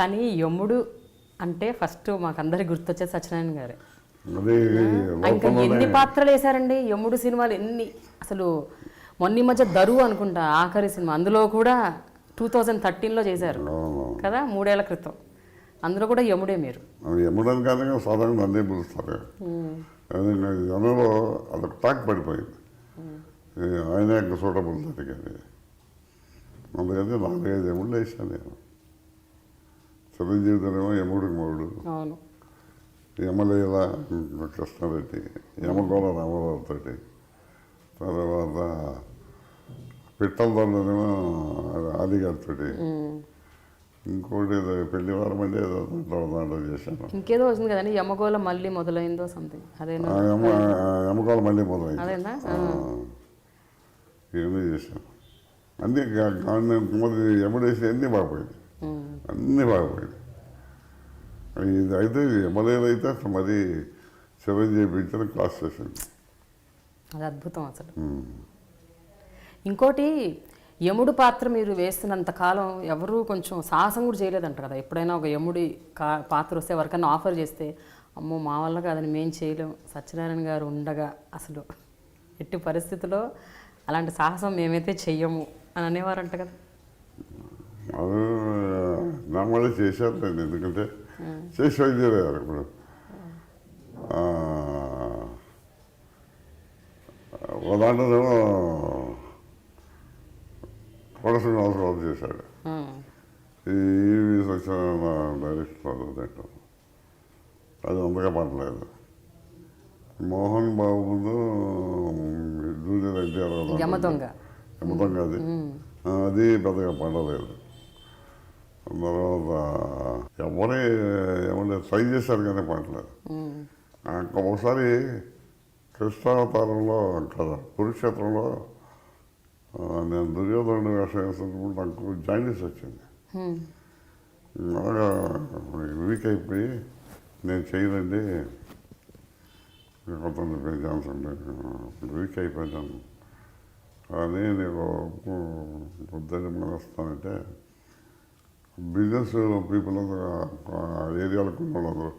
కానీ యముడు అంటే ఫస్ట్ మాకందరికి గుర్తొచ్చేది సత్యనారాయణ గారు. అది ఇంకా ఎన్ని పాత్రలు వేశారండి యముడు సినిమాలు, ఎన్ని అసలు. మొన్న ఈ మధ్య దరువు అనుకుంటా ఆఖరి సినిమా, అందులో కూడా 2013లో చేశారు కదా, 3 ఏళ్ల క్రితం. అందులో కూడా యముడే మీరు. యముడని కానీ సాధారణ అన్నీ పిలుస్తారు. జనంలో అదొక టాక్ పడిపోయింది, ఆయన ఇంకా సూటబుల్ దానికి అని. అందుకని 4-5 యముళ్ళు వేసాను నేను. చిరంజీవితనేమో యముడికి మూడు, అవును, యమలీల కృష్ణారెడ్డి, యమగోళ రామారావు తోటి, తర్వాత పిట్టల దొరనేమో ఆదిగారితో, ఇంకోటి పెళ్లి వారం అంటే ఏదో దాంట్లో చేశాను. ఇంకేదో వచ్చింది కదండి, యమగోళ మళ్ళీ మొదలైందో సంథింగ్, అదేనా? యమగోళ మళ్ళీ మొదలైంది, అదేనా? ఇవన్నీ చేశాను. అన్నీ మరి యముడేసి అన్నీ బాగుపోయింది, అన్నీ బాగుపోయింది. ఇది అయితే యమలీల అయితే అసలు మరీ చిరంజీవి పెంచిన క్లాస్ చేసింది, అది అద్భుతం అసలు. ఇంకోటి, యముడు పాత్ర మీరు వేస్తున్నంత కాలం ఎవరు కొంచెం సాహసం కూడా చేయలేదంట కదా. ఎప్పుడైనా ఒక యముడి పాత్ర వస్తే ఎవరికైనా ఆఫర్ చేస్తే, అమ్మో మా వల్ల కాదని మేము చేయలేం, సత్యనారాయణ గారు ఉండగా అసలు ఎట్టి పరిస్థితుల్లో అలాంటి సాహసం మేమైతే చెయ్యము అని అనేవారంట కదా. అది నా వల్ల చేశారు నేను, ఎందుకంటే చేసి వైద్యరారు. ఇప్పుడు దాంట్లోనేమో శ్రీనివాసరావు చేశాడు, ఈవి సత్యనారాయణ డైరెక్టర్ దాంట్లో. అది అంతగా పడలేదు. మోహన్ బాబు ముందు జూనియర్ ఎన్టీఆర్ యమదొంగ అది అది పెద్దగా పడలేదు. తర్వాత ఎవరే ట్రై చేశారు కానీ పడలేదు. ఒకసారి కృష్ణావతారంలో కదా కురుక్షేత్రంలో నేను దుర్యోధనుడు వేషం వేస్తున్నప్పుడు నాకు జాయిండీస్ వచ్చింది. అలాగా వీక్ అయిపోయి నేను చేయనండి, కొంత ఛాన్స్ ఉండే, వీక్ అయిపోయాను అని నేను వద్దని మానేస్తానంటే బిజినెస్ పీపుల్ ఏరియాలకు ఉన్న వాళ్ళందరూ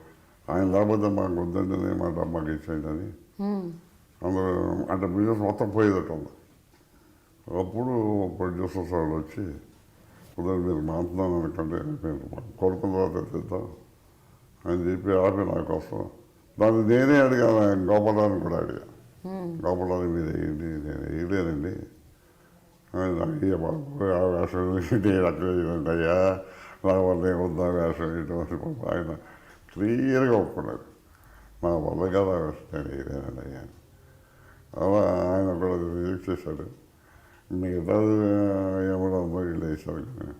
ఆయన లేకపోతే మాకు వద్దండి మాట మాకు ఇచ్చేయండి అని అందరూ, అంటే బిజినెస్ మొత్తం పోయేదట ఉంది. అప్పుడు ప్రొడ్యూసర్స్ వాళ్ళు వచ్చి ఉదయం మీరు మాట్లాడుతున్నాను అనుకంటే నేను కొడుకున్న తర్వాత తెద్దాం అని చెప్పి ఆపి నా కోసం. దాన్ని నేనే అడిగాను, గోపాలాన్ని కూడా అడిగా, గోపాలాన్ని మీరు వేయండి, నేను వేయలేనండి, అయ్యా బాబు ఆ వేషం నేను అక్కడ వేయనండి అయ్యా, నా వల్ల ఏమొద్దా వేషం వేయటం. ఆయన క్లియర్గా ఒప్పుకున్నారు, నా వల్ల కదా వేషం నేను వేయలేనండి అయ్యా. అలా ఆయన కూడా రిజెక్ట్ చేశాడు. మిగతా ఏమో వీళ్ళు వేశారు కానీ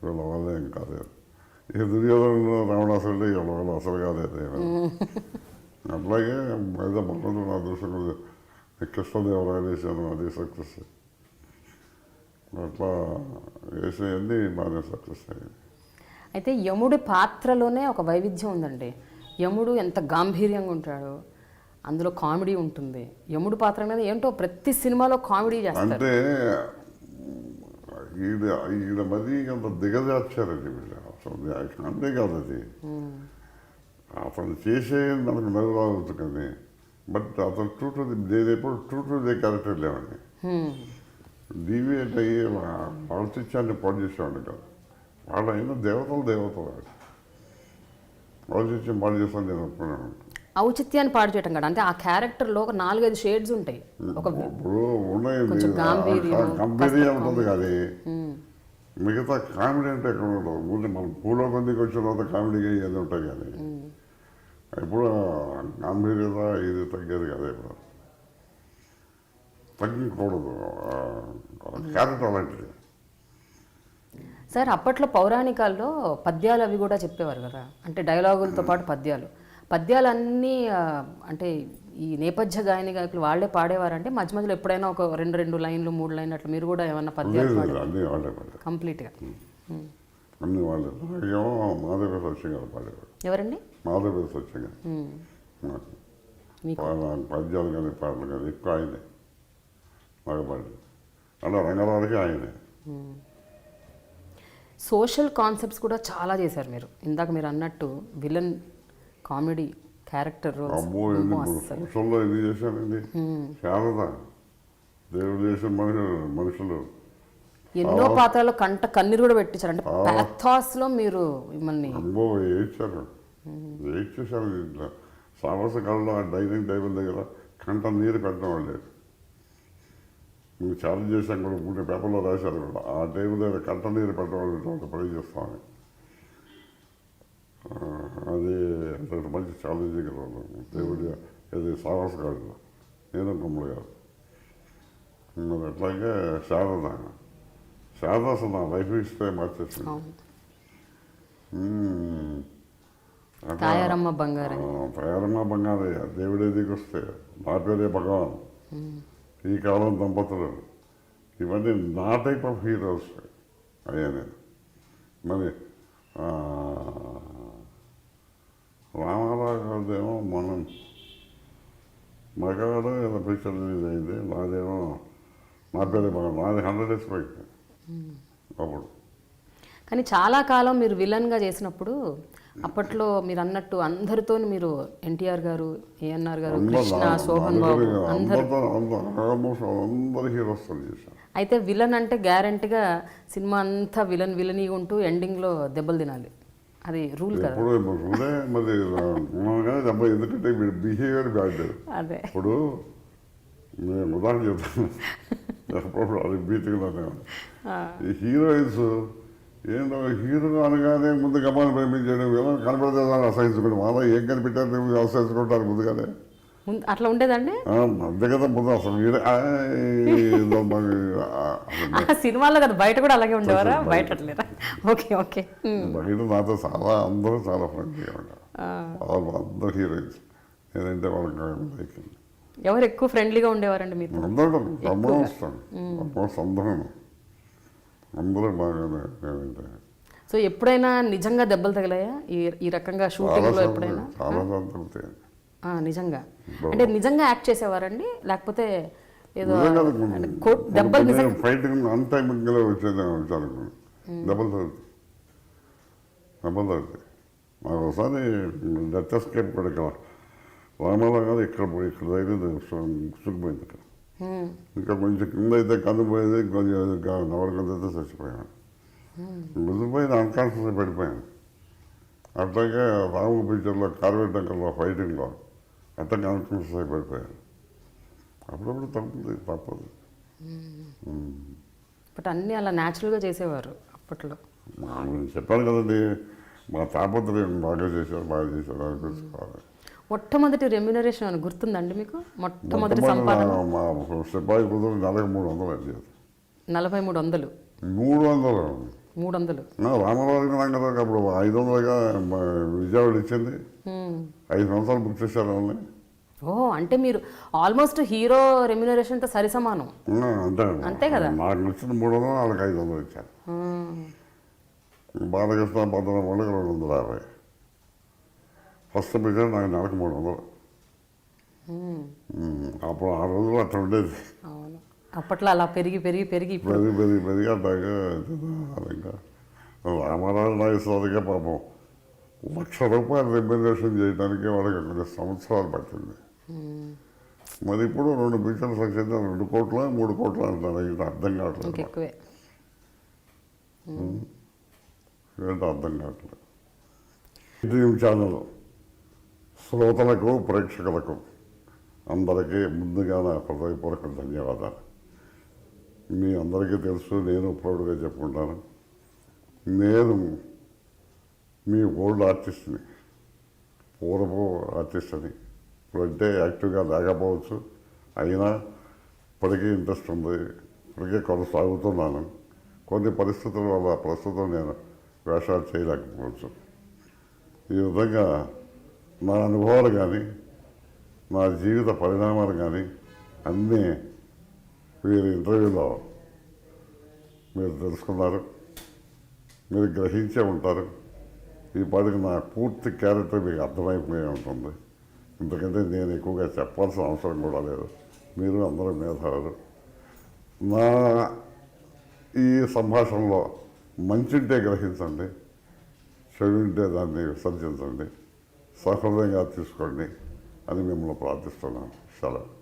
వీళ్ళ వల్ల ఏం కాలేదు. ఇక దుర్యోధనుడు రావణాసురుడు వీళ్ళ వల్ల అసలు కాలేదు. అట్లాగే అయితే భగవంతుడు నా దృష్టిలో కృష్ణదేవరాయలు వేసాను, అది సక్సెస్. అట్లా వేసేవన్నీ బాగానే సక్సెస్ అయ్యింది. అయితే యముడి పాత్రలోనే ఒక వైవిధ్యం ఉందండి. యముడు ఎంత గాంభీర్యంగా ఉంటాడు, అందులో కామెడీ ఉంటుంది. యముడు పాత్ర అనేది ఏంటో ప్రతి సినిమాలో కామెడీ చేస్తారు. అంటే ఈడ మరీ అంత దిగజార్చారండి వీళ్ళు అసలు. అంతే కాదు, అది అతను చేసే మనకు నవ్వు రావచ్చు కానీ, బట్ అతను నేను ఎప్పుడు ట్రూ ది క్యారెక్టర్ లేవండి. డీవియేట్ అయ్యి ఔచిత్యాన్ని పాడు చేసేవాడిని కాదు. వాళ్ళు అయినా దేవతలు ఔచిత్యం పాడు చేస్తాను నేను ఒప్పుకున్నాను. ఔచిత్యాన్ని పాడు చేయటం కదా, అంటే ఆ క్యారెక్టర్లో ఒక 4-5 షేడ్స్ ఉంటాయి. ఇప్పుడు ఉన్నాయి గంభీర్యం ఉంటుంది కానీ మిగతా కామెడీ అంటే ఎక్కడ ఉండదు. ముందు మనం పూలో కొందికి వచ్చిన తర్వాత కామెడీగా ఏది ఉంటాయి కానీ ఇప్పుడు గాంభీర్యత ఇది తగ్గేది కదా, ఇప్పుడు తగ్గకూడదు. క్యారెక్టర్ అలాంటిది. సార్ అప్పట్లో పౌరాణికాల్లో పద్యాలు అవి కూడా చెప్పేవారు కదా, అంటే డైలాగులతో పాటు పద్యాలన్నీ అంటే ఈ నేపథ్య గాయకులు వాళ్ళే పాడేవారంటే మధ్య మధ్యలో ఎప్పుడైనా ఒక 2 లైన్లు 3 లైన్లు అట్లా మీరు కూడా ఏమన్నా పద్యాలు కంప్లీట్గా? అన్ని వాళ్ళు మాధవ సత్యం గారు పాడేవారు. ఎవరండి? మాధవ సత్యం గారు. పద్యాలు కానీ పాటలు కానీ ఎక్కువ ఆయనే బాగా పాడారు. అలా రంగరావుకి ఆయనే. సోషల్ కాన్సెప్ట్స్ కూడా చాలా చేశారు మీరు. ఇందాక మీరు అన్నట్టు విలన్ కామెడీ క్యారెక్టర్ రోల్స్ అమ్మో ఎన్ని సంవత్సరంలో ఎన్ని చేశానండి. శారద దేవుడు చేసిన మనుషులు ఎన్నో పాత్రలో కంట కన్నీరు కూడా పెట్టించారు. అంటే pathos లో మీరు మిమ్మల్ని అమ్మో ఏడ్చారు ఇంట్లో సాహస కాలంలో ఆ డైనింగ్ టేబుల్ దగ్గర కంట నీరు పెట్టడం లేదు. మేము ఛాలెంజ్ చేసాం కూడా కొన్ని పేపర్లో రాశారు కూడా ఆ టేబుల్ దగ్గర కంట నీరు పెట్టడం పని చేస్తామని. అది అంత మంచి ఛాలెంజింగ్ రోల్ దేవుడి అది సాహస కాలంలో నేను కమ్ముడు గారు. మరి అట్లాగే శారద అసలు నా లైఫ్ ఇస్తే మార్చేసింది. తాయారమ్మ బంగారు, తయారమ్మ బంగారయ్య, దేవుడే దిగొస్తే, నా పేరే భగవాన్, ఈ కాలం దంపతులు, ఇవన్నీ నా టైప్ ఆఫ్ హీరోస్ అయ్యా నేను. మరి రామారావు గారిదేమో మనం మగవాడు ఏదో పిక్చర్ రిలీజ్ అయింది, నాదేమో నా పేరే భగవాన్, నాది 100 డేస్ బైక్ అప్పుడు. కానీ చాలా కాలం మీరు విలన్గా చేసినప్పుడు అప్పట్లో మీరు అన్నట్టు అందరితో మీరు ఎన్టీఆర్ గారు, ఏఎన్ఆర్ గారు, కృష్ణ, శోభన్ బాబు అందరు హీరోస్తో చేశాను. అయితే విలన్ అంటే గ్యారంటీగా సినిమా అంతా విలనీ ఉంటూ ఎండింగ్లో దెబ్బలు తినాలి, అది రూల్ కదా. మరి ఎందుకంటే వీడు బిహేవియర్ బ్యాడ్. అదే ఇప్పుడు నేను ఉదాహరణ చెప్తాను, అది బీతిగా ఈ హీరోయిన్స్ ఏంటో హీరో అనగానే ముందు గమనం ప్రేమించడం, ఎలా కనపడితే అసహించుకోవడం, అలా ఏం కనిపెట్టారు అసహించుకుంటారు ముందుగానే. అట్లా ఉండేదండి అంతే కదా. ముందు అసలు సినిమాలో కదా, బయట కూడా అలాగే ఉండేవారా? బయట అట్లేరా? Okay okay. బయట నాతో చాలా అందరూ చాలా ఫ్రెండ్లీగా ఉంటారు, అందరూ హీరోయిన్స్. నేనంటే వాళ్ళకి ఎవరు ఎక్కువ ఫ్రెండ్లీగా ఉండేవారండి మీరు? అందరూ అమ్మో వస్తాను, అందరూ బాగానే. సో ఎప్పుడైనా నిజంగా దెబ్బలు తగిలాయా ఈ రకంగా షూటింగ్లో? ఎప్పుడైనా చాలా తగులుతాయి నిజంగా? అంటే నిజంగా యాక్ట్ చేసేవారండి, లేకపోతే ఏదో దెబ్బలు ఫైటింగ్ అన్ టైమింగ్లో వచ్చేది వచ్చారు దెబ్బలు తగ్గుతాయి. మాకు ఒకసారి డెత్ ఎస్కేప్ కూడా ఇక్కడ రామారావు గారు ఇక్కడ దగ్గర సుఖపోయింది. ఇక్కడ ఇంకా కొంచెం కింద అయితే కనుపోయేది, కొంచెం నవరకంతో చచ్చిపోయాను. ముదిపోయిన అన్కాన్షియస్ పడిపోయాను. అట్లాగే రాము పిక్చర్లో కార్వేట్ అంకల్లో ఫైటింగ్లో అట్లా కాన్ఫిడెన్స్ అయిపోయాను. అప్పుడప్పుడు తప్పదు. బట్ అన్నీ అలా న్యాచురల్గా చేసేవారు అప్పట్లో. చెప్పాను కదండి, మా తాపత్రయం బాగా చేశారు అనిపించుకోవాలి. మొట్టమొదటి రెమ్యునరేషన్ అని గుర్తుందండి మీకు? మొట్టమొదటి సంపాదన మా సిపాయి కుదురు నెలకు 300 అండి. 4300? 300 రామారావు గారు అప్పుడు 500గా విజయవాడ ఇచ్చింది. 5 సంవత్సరాలు బుక్ చేశారు వాళ్ళని. ఓహో, అంటే మీరు ఆల్మోస్ట్ హీరో రెమ్యునరేషన్తో సరి సమానం. అంతే కదా. నాకు నచ్చిన 300, వాళ్ళకి 500 ఇచ్చారు. బాలకృష్ణ భద్రం వాళ్ళకి 250. ఫస్ట్ పిక్చర్ నాకు నెలకు 300. అప్పుడు ఆ రోజుల్లో అట్లా ఉండేది. అవును, అప్పట్లో అలా పెరిగి అట్లాగా. ఇంకా రామారావు నాగేశ్వరరావుగా పాపం ₹1,00,000 రెమ్యునరేషన్ చేయడానికి వాళ్ళకి కొన్ని సంవత్సరాలు పట్టింది. మరి ఇప్పుడు 2 పిక్చర్లు సక్సెస్ 2 కోట్ల 3 కోట్ల అంటారు. ఇది అర్థం కావట్లేదు. ఏంటో అర్థం కావట్లేదు. డ్రీమ్ ఛానల్ శ్రోతలకు, ప్రేక్షకులకు అందరికీ ముందుగా నా హృదయపూర్వక ధన్యవాదాలు. మీ అందరికీ తెలుసు, నేను ప్రౌడ్గా చెప్పుకుంటాను, నేను మీ ఓల్డ్ ఆర్టిస్ట్ని, పూర్వపు ఆర్టిస్ట్ అని. ఇప్పుడంటే యాక్టివ్గా లేకపోవచ్చు, అయినా ఇప్పటికీ ఇంట్రెస్ట్ ఉంది, ఇప్పటికే కొనసాగుతున్నాను. కొన్ని పరిస్థితుల వల్ల ప్రస్తుతం నేను వేషాలు చేయలేకపోవచ్చు. ఈ విధంగా నా అనుభవాలు కానీ, నా జీవిత పరిణామాలు కానీ అన్నీ వీరి ఇంటర్వ్యూలో మీరు తెలుసుకున్నారు, మీరు గ్రహించే ఉంటారు. ఈ పాటికి నా పూర్తి క్యారెక్టర్ మీకు అర్థమైపోయి ఉంటుంది. ఎందుకంటే నేను ఎక్కువగా చెప్పాల్సిన అవసరం కూడా లేదు, మీరు అందరూ మేధావులు. నా ఈ సంభాషణలో మంచి ఉంటే గ్రహించండి, చెడు ఉంటే దాన్ని విసర్జించండి, సహృదయంగా తీసుకోండి అని మిమ్మల్ని ప్రార్థిస్తున్నాను. సెలవు.